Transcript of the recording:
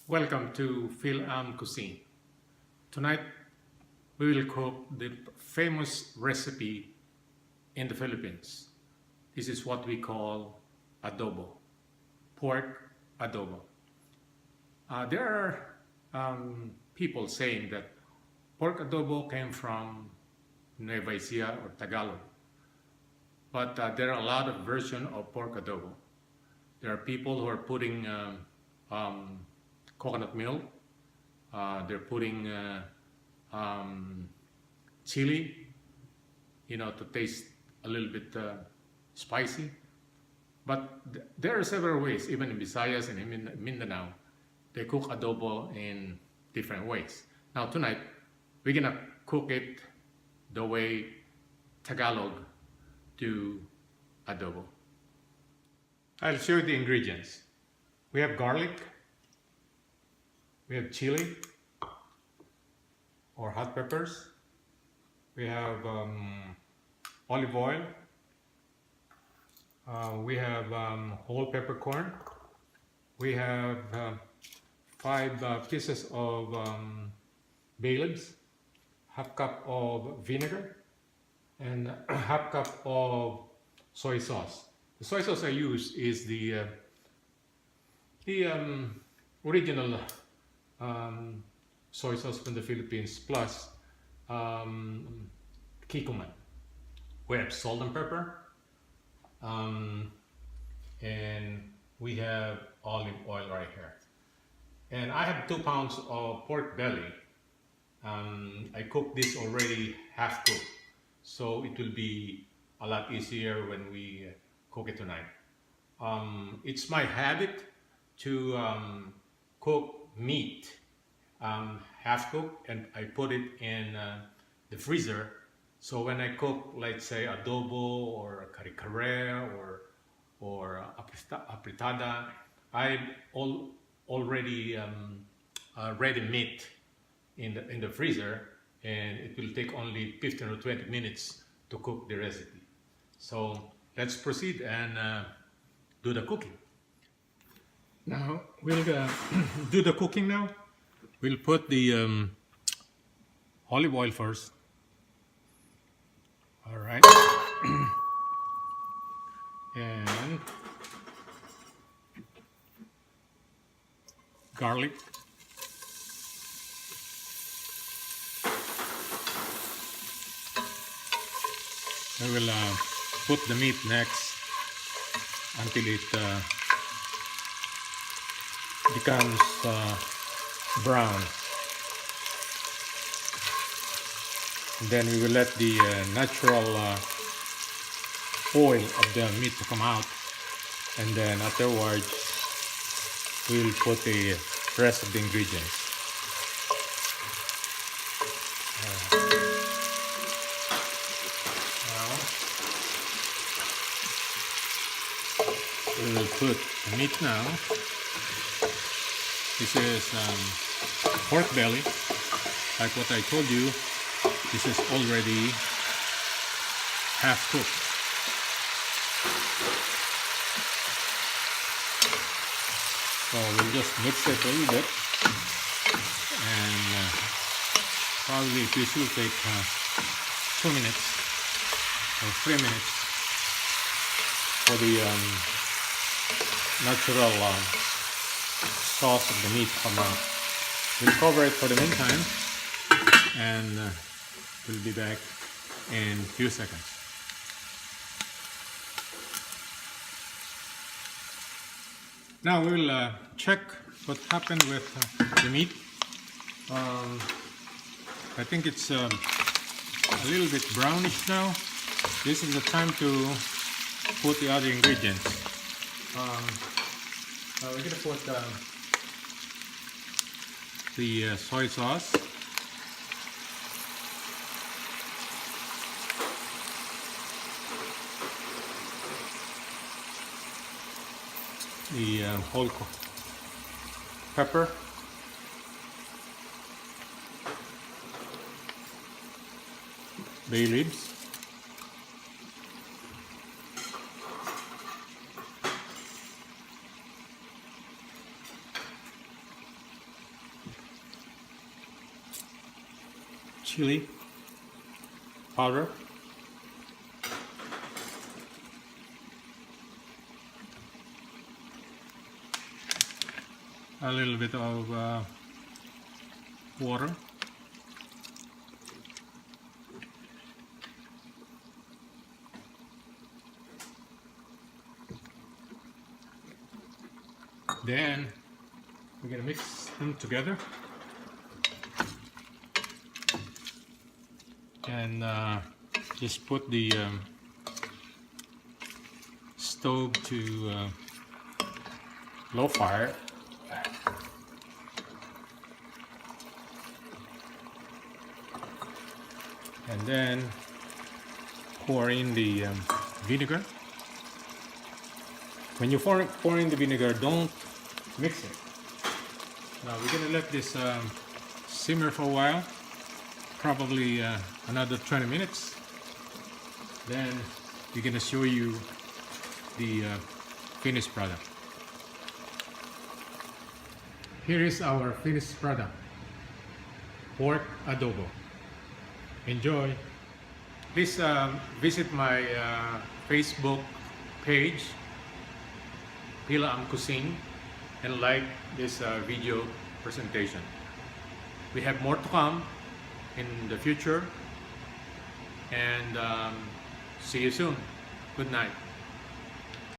Welcome to FILAM Cuisine. Tonight we will cook the famous recipe in the Philippines. This is what we call adobo, pork adobo. There are people saying that pork adobo came from Nueva Ecija or Tagalog, but there are a lot of versions of pork adobo. There are people who are putting coconut milk. They're putting chili, to taste a little bit spicy. But there are several ways, even in Visayas and in Mindanao, they cook adobo in different ways. Now tonight, we're gonna cook it the way Tagalog do adobo. I'll show you the ingredients. We have garlic, we have chili or hot peppers, we have olive oil, we have whole peppercorn, we have 5 pieces of bay leaves, half cup of vinegar, and half cup of soy sauce. The soy sauce I use is the original soy sauce from the Philippines plus kikuman. We have salt and pepper, and we have olive oil right here. And I have 2 pounds of pork belly. I cooked this already half cooked, so it will be a lot easier when we cook it tonight. It's my habit to cook meat half cooked, and I put it in the freezer. So when I cook, let's say adobo or kare-kare or apritada, I already ready meat in the freezer, and it will take only 15 or 20 minutes to cook the recipe. So let's proceed and do the cooking. Now we'll do the cooking now. We'll put the olive oil first. All right. And garlic. I will put the meat next until it becomes brown. Then we will let the natural oil of the meat to come out, and then afterwards we will put the rest of the ingredients. We will put the meat now. This is pork belly. Like what I told you, this is already half cooked. So we'll just mix it a little bit, and probably this will take 2 minutes or 3 minutes for the natural sauce of the meat to come out. We'll cover it for the meantime, and we'll be back in a few seconds. Now we'll check what happened with the meat. I think it's a little bit brownish now. This is the time to put the other ingredients. We're going to put the soy sauce, the whole pepper, bay leaves, chili powder, a little bit of water, then we're gonna mix them together and just put the stove to low fire. And then pour in the vinegar. When you pour in the vinegar, don't mix it. Now we're gonna let this simmer for a while, probably another 20 minutes. Then we're gonna show you the finished product. Here is our finished product, pork adobo. Enjoy. Please visit my Facebook page, FILAM CUISINE, and like this video presentation. We have more to come in the future, and see you soon. Good night.